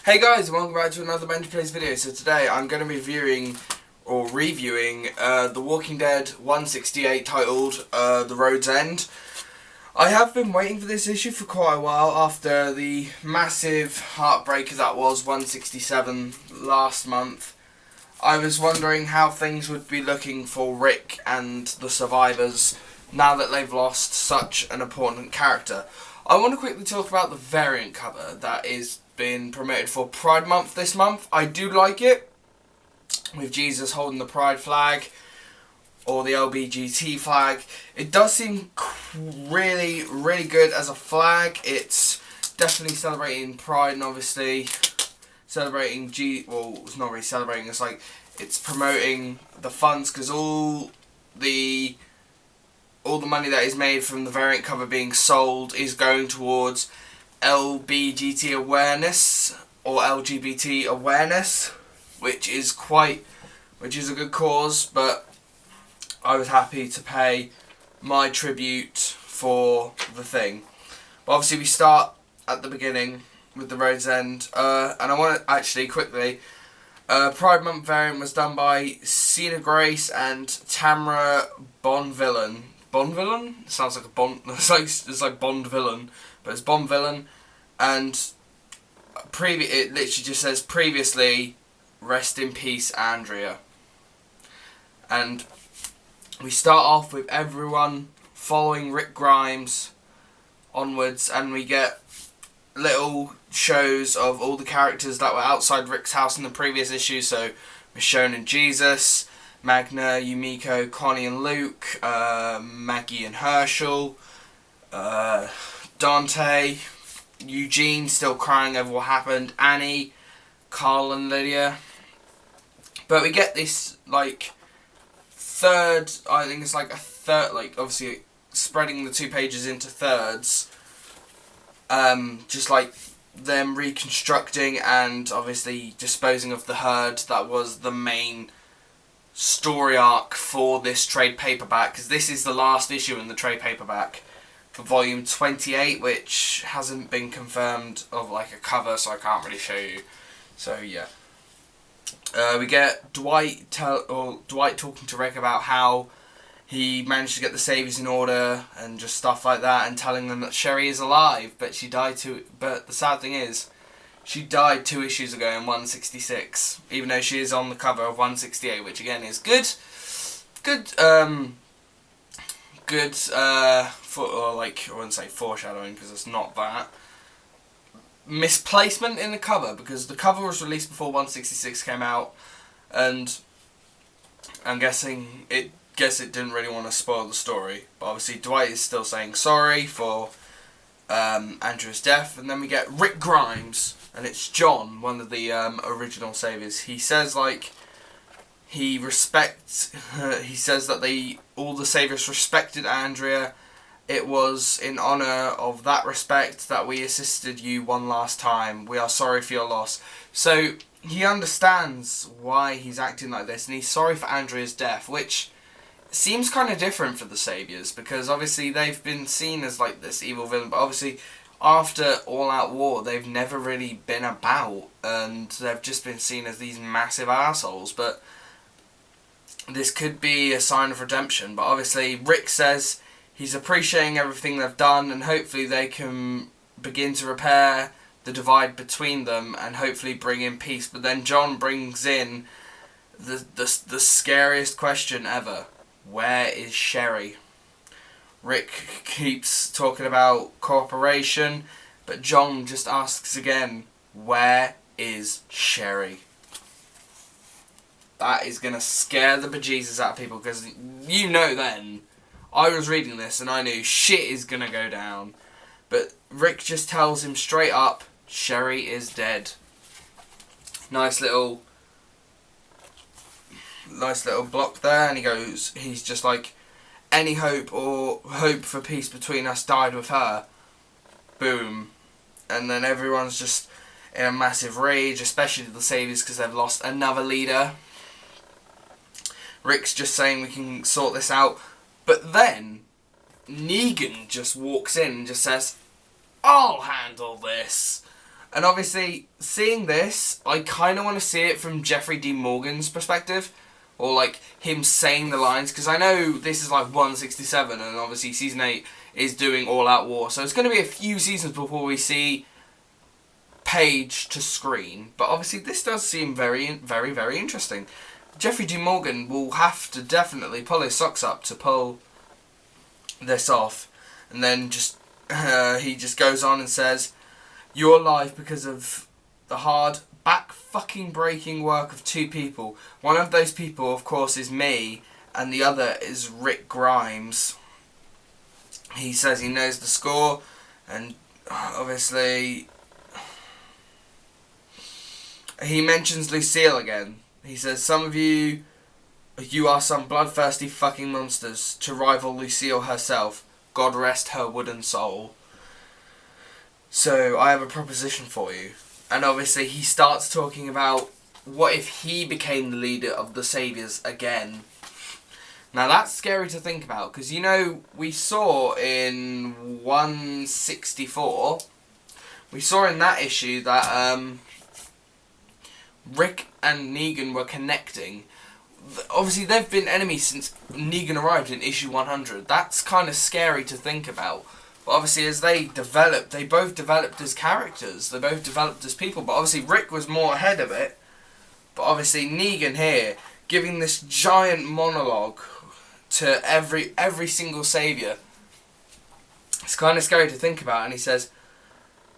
Hey guys, and welcome back to another BenjiPlays video. So today I'm going to be reviewing The Walking Dead 168 titled The Road's End. I have been waiting for this issue for quite a while after the massive heartbreaker that was 167 last month. I was wondering how things would be looking for Rick and the survivors now that they've lost such an important character. I want to quickly talk about the variant cover that is been promoted for Pride Month this month. I do like it, with Jesus holding the Pride flag or the LBGT flag. It does seem really good as a flag. It's definitely celebrating Pride and obviously celebrating well, it's not really celebrating, it's like it's promoting the funds, because all the money that is made from the variant cover being sold is going towards LBGT awareness or LGBT awareness, which is a good cause. But I was happy to pay my tribute for the thing. But obviously we start at the beginning with the Road's End, and I want to actually quickly, Pride Month variant was done by Cena Grace and Tamara Bonvillain. Bonvillain? Sounds like a Bond. It's like Bond villain, but it's Bonvillain. And it literally just says previously, rest in peace, Andrea. And we start off with everyone following Rick Grimes onwards, and we get little shows of all the characters that were outside Rick's house in the previous issue. So Michonne and Jesus, Magna, Yumiko, Connie and Luke, Maggie and Herschel, Dante, Eugene still crying over what happened, Annie, Carl and Lydia. But we get this like third, I think it's like a third, like obviously spreading the 2 pages into thirds, just like them reconstructing and obviously disposing of the herd that was the main story arc for this trade paperback, because this is the last issue in the trade paperback for volume 28, which hasn't been confirmed of like a cover, so I can't really show you. So yeah, we get Dwight talking to Rick about how he managed to get the Saviors in order and just stuff like that, and telling them that Sherry is alive, but she died but the sad thing is, she died 2 issues ago in 166, even though she is on the cover of 168, which again is good, or like, I wouldn't say foreshadowing because it's not that. Misplacement in the cover, because the cover was released before 166 came out, and I'm guessing it didn't really want to spoil the story. But obviously Dwight is still saying sorry for Andrea's death, and then we get Rick Grimes, and it's John, one of the original Saviors. He says like he says that all the Saviors respected Andrea. It was in honour of that respect that we assisted you one last time. We are sorry for your loss. So he understands why he's acting like this, and he's sorry for Andrea's death, which seems kind of different for the Saviors, because obviously they've been seen as like this evil villain, but obviously after All Out War they've never really been about, and they've just been seen as these massive assholes. But this could be a sign of redemption. But obviously Rick says he's appreciating everything they've done, and hopefully they can begin to repair the divide between them and hopefully bring in peace. But then John brings in the scariest question ever. Where is Sherry? Rick keeps talking about cooperation, but John just asks again, where is Sherry? That is going to scare the bejesus out of people, because you know then, I was reading this and I knew shit is going to go down. But Rick just tells him straight up, Sherry is dead. Nice little block there, and he's just like, any hope for peace between us died with her. Boom. And then everyone's just in a massive rage, especially the Saviors, because they've lost another leader. Rick's just saying we can sort this out, but then Negan just walks in and just says, I'll handle this. And obviously, seeing this, I kind of want to see it from Jeffrey D. Morgan's perspective. Or, like, him saying the lines. Because I know this is, like, 167. And obviously, Season 8 is doing all-out war. So it's going to be a few seasons before we see page to screen. But obviously, this does seem very, very, very interesting. Jeffrey D. Morgan will have to definitely pull his socks up to pull this off. And then just he just goes on and says, "You're alive because of the hard back-fucking-breaking work of two people. One of those people, of course, is me, and the other is Rick Grimes." He says he knows the score, and obviously he mentions Lucille again. He says, "Some of you are some bloodthirsty fucking monsters to rival Lucille herself. God rest her wooden soul. So I have a proposition for you." And obviously he starts talking about what if he became the leader of the Saviours again. Now that's scary to think about, because you know, we saw in 164, we saw in that issue that Rick and Negan were connecting. Obviously they've been enemies since Negan arrived in issue 100. That's kind of scary to think about. But obviously as they developed, they both developed as characters. They both developed as people. But obviously Rick was more ahead of it. But obviously Negan here, giving this giant monologue to every single saviour. It's kind of scary to think about. And he says,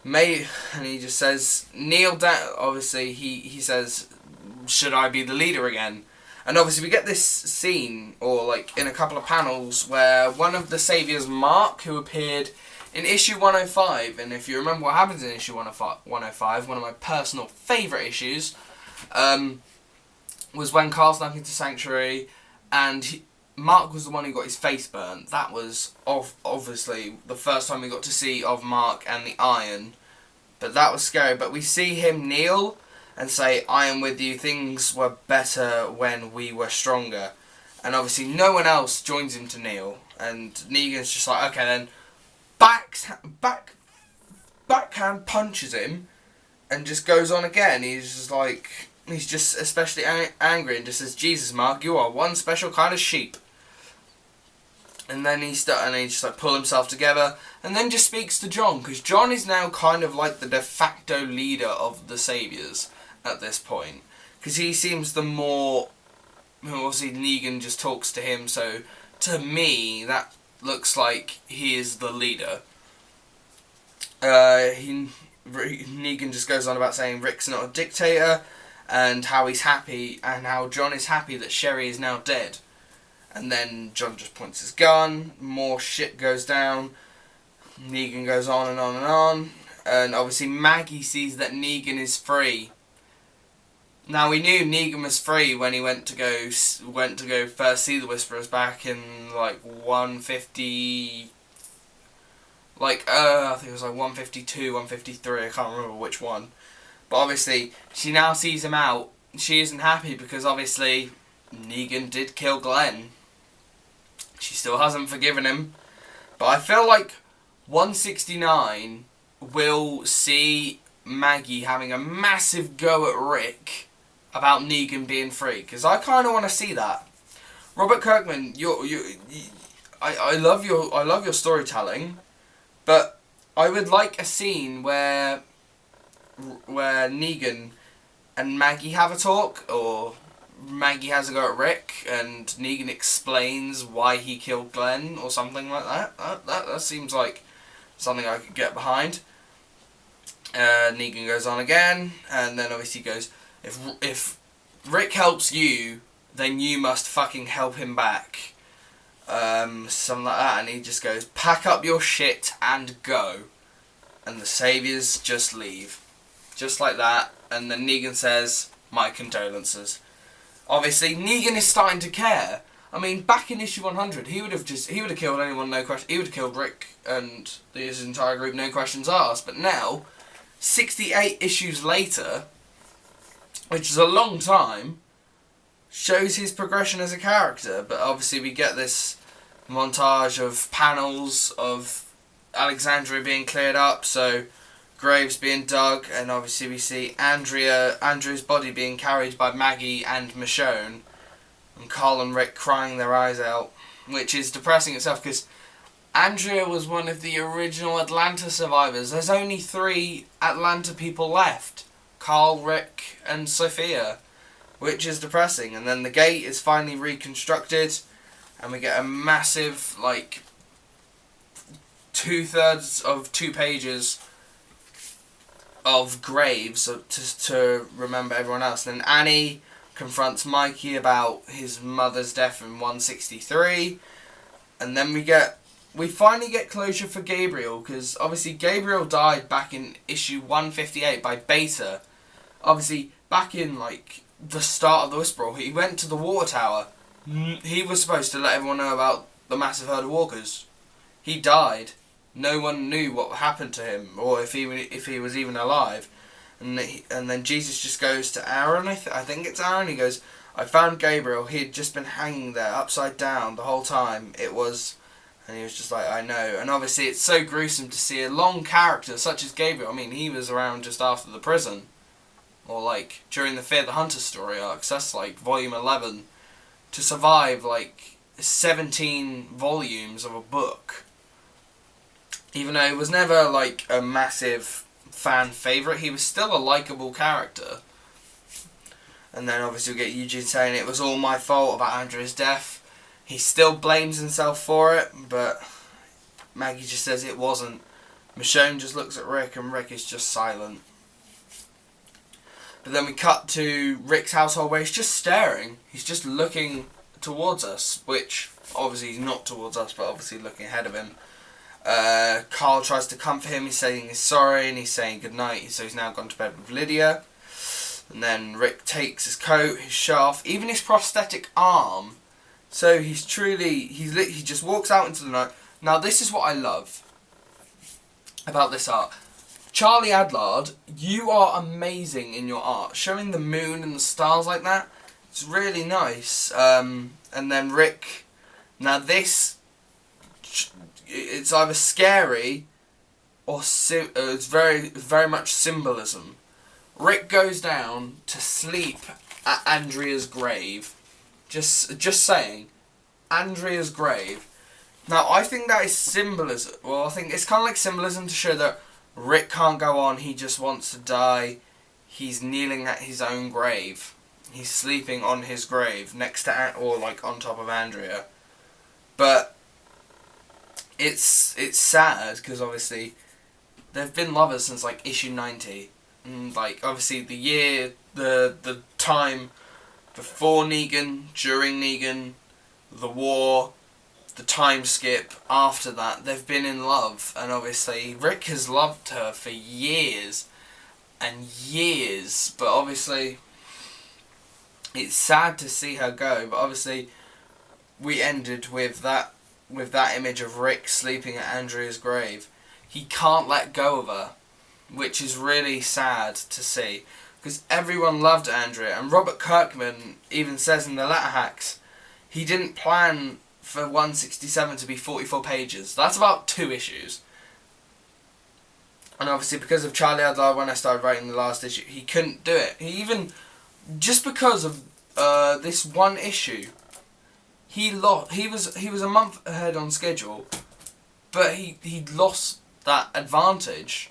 and he just says, "Kneel down." Obviously he says, "Should I be the leader again?" And obviously we get this scene, or like in a couple of panels, where one of the saviours, Mark, who appeared in issue 105, and if you remember what happens in issue 105, one of my personal favourite issues, was when Carl snuck into Sanctuary, and Mark was the one who got his face burnt. That was obviously the first time we got to see of Mark and the Iron, but that was scary. But we see him kneel and say, "I am with you, things were better when we were stronger." And obviously no one else joins him to kneel. And Negan's just like, okay then, backhand punches him and just goes on again. He's just like, he's just especially angry and just says, "Jesus, Mark, you are one special kind of sheep." And then he just like pull himself together and then just speaks to John, because John is now kind of like the de facto leader of the Saviours at this point, because he seems the more, obviously Negan just talks to him, so to me that looks like he is the leader. Negan just goes on about saying Rick's not a dictator, and how he's happy, and how John is happy that Sherry is now dead. And then John just points his gun, more shit goes down, Negan goes on and on and on, and obviously Maggie sees that Negan is free. Now we knew Negan was free when he went to go first see the Whisperers back in like 150, I think it was like 152, 153, I can't remember which one. But obviously she now sees him out. She isn't happy because obviously Negan did kill Glenn. She still hasn't forgiven him. But I feel like 169 will see Maggie having a massive go at Rick about Negan being free, because I kind of want to see that. Robert Kirkman, I love your storytelling, but I would like a scene where Negan and Maggie have a talk, or Maggie has a go at Rick and Negan explains why he killed Glenn or something like that. That seems like something I could get behind. Negan goes on again, and then obviously goes, if Rick helps you, then you must fucking help him back. Something like that, and he just goes, "Pack up your shit and go." And the Saviours just leave. Just like that, and then Negan says, "My condolences." Obviously, Negan is starting to care. I mean, back in issue 100, he would have killed anyone, no question. He would have killed Rick and his entire group, no questions asked. But now, 68 issues later, which is a long time, shows his progression as a character. But obviously, we get this montage of panels of Alexandria being cleared up. So graves being dug, and obviously we see Andrea's body being carried by Maggie and Michonne, and Carl and Rick crying their eyes out, which is depressing itself because Andrea was one of the original Atlanta survivors. There's only 3 Atlanta people left: Carl, Rick, and Sophia, which is depressing. And then the gate is finally reconstructed, and we get a massive, like, 2/3 of 2 pages of graves to remember everyone else. And then Annie confronts Mikey about his mother's death in 163, and then we finally get closure for Gabriel, because obviously Gabriel died back in issue 158 by Beta. Obviously back in like the start of the Whisperer, he went to the water tower. He was supposed to let everyone know about the massive herd of walkers. He died. No one knew what happened to him, or if he was even alive. And then Jesus just goes to Aaron, I think it's Aaron, he goes, "I found Gabriel, he had just been hanging there upside down the whole time, and he was just like, I know." And obviously it's so gruesome to see a long character such as Gabriel. I mean, he was around just after the prison, or like during the Fear the Hunter story arcs, that's like volume 11, to survive like 17 volumes of a book. Even though he was never like a massive fan favourite, he was still a likeable character. And then obviously we get Eugene saying it was all my fault about Andrea's death. He still blames himself for it, but Maggie just says it wasn't. Michonne just looks at Rick, and Rick is just silent. But then we cut to Rick's household where he's just staring. He's just looking towards us, which obviously he's not towards us, but obviously looking ahead of him. Carl tries to comfort him. He's saying he's sorry, and he's saying goodnight, so he's now gone to bed with Lydia. And then Rick takes his coat, his shirt off, even his prosthetic arm. So he just walks out into the night. Now this is what I love about this art. Charlie Adlard, you are amazing in your art. Showing the moon and the stars like that, it's really nice. And then Rick, now this, it's either scary or it's very much symbolism. Rick goes down to sleep at Andrea's grave. Just saying, Andrea's grave. Now I think that is symbolism. Well, I think it's kind of like symbolism to show that Rick can't go on. He just wants to die. He's kneeling at his own grave. He's sleeping on his grave next to, or like on top of Andrea. But it's sad because obviously they've been lovers since like issue 90, and like obviously the time before Negan, during Negan, the war, the time skip after that, they've been in love, and obviously Rick has loved her for years and years, but obviously it's sad to see her go. But obviously we ended with that image of Rick sleeping at Andrea's grave. He can't let go of her, which is really sad to see, because everyone loved Andrea, and Robert Kirkman even says in the letter hacks he didn't plan for 167 to be 44 pages. That's about 2 issues. And obviously because of Charlie Adlard, when I started writing the last issue, he couldn't do it. He even, just because of this one issue, he was a month ahead on schedule, but he lost that advantage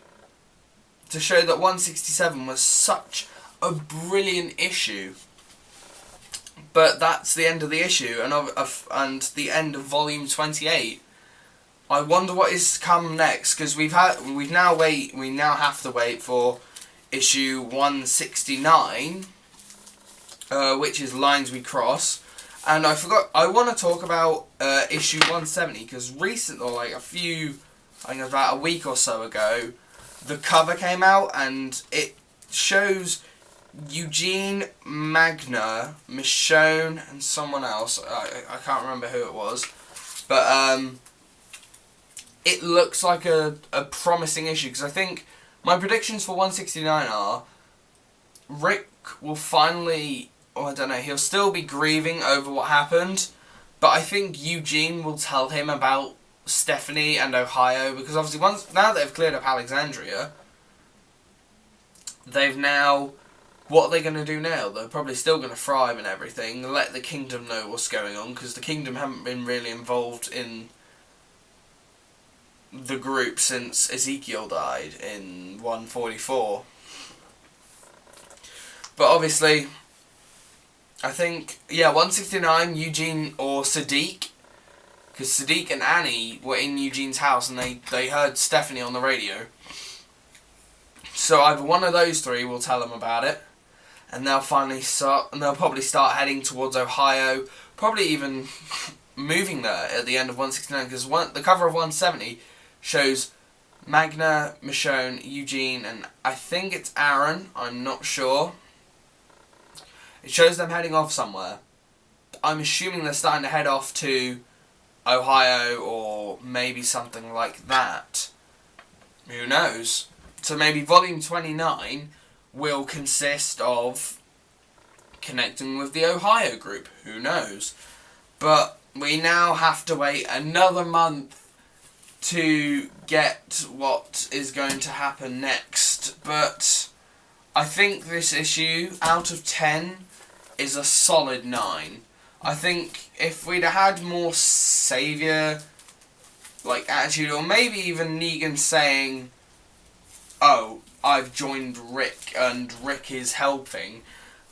to show that 167 was such a brilliant issue. But that's the end of the issue, and the end of volume 28. I wonder what is to come next, because we now have to wait for issue 169, which is Lines We Cross. And I want to talk about issue 170, because recently, like I think about a week or so ago, the cover came out, and it shows Eugene, Magna, Michonne, and someone else. I can't remember who it was, but it looks like a promising issue, because I think my predictions for 169 are Rick will finally, or I don't know, he'll still be grieving over what happened, but I think Eugene will tell him about Stephanie and Ohio, because obviously now that they've cleared up Alexandria, they've now... What are they going to do now? They're probably still going to thrive and everything, let the kingdom know what's going on, because the kingdom haven't been really involved in the group since Ezekiel died in 144. But obviously, I think, yeah, 169, Eugene or Sadiq, because Sadiq and Annie were in Eugene's house and they heard Stephanie on the radio. So either one of those three will tell them about it, and they'll finally start, and they'll probably start heading towards Ohio, probably even moving there at the end of 169, because the cover of 170 shows Magna, Michonne, Eugene, and I think it's Aaron, I'm not sure. It shows them heading off somewhere. I'm assuming they're starting to head off to Ohio, or maybe something like that. Who knows? So maybe volume 29 will consist of connecting with the Ohio group. Who knows? But we now have to wait another month to get what is going to happen next. But I think this issue, out of 10, is a solid 9. I think if we'd had more saviour attitude, or maybe even Negan saying, oh, I've joined Rick and Rick is helping,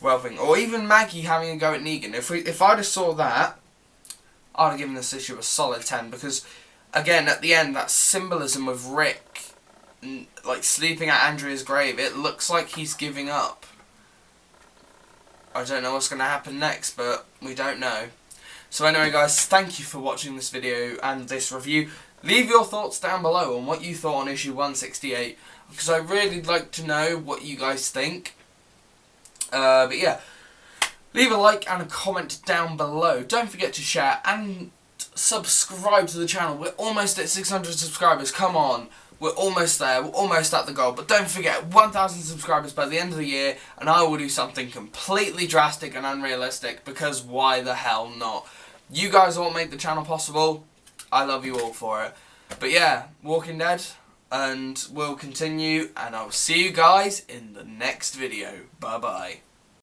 or even Maggie having a go at Negan. If I'd have saw that, I'd have given this issue a solid 10, because again, at the end, that symbolism of Rick sleeping at Andrea's grave, it looks like he's giving up. I don't know what's going to happen next, but we don't know. So anyway guys, thank you for watching this video and this review. Leave your thoughts down below on what you thought on issue 168, because I'd really like to know what you guys think. But yeah, leave a like and a comment down below. Don't forget to share and subscribe to the channel. We're almost at 600 subscribers. Come on. We're almost there. We're almost at the goal. But don't forget, 1,000 subscribers by the end of the year, and I will do something completely drastic and unrealistic, because why the hell not? You guys are what make the channel possible. I love you all for it. But yeah, Walking Dead, and we'll continue, and I'll see you guys in the next video. Bye-bye.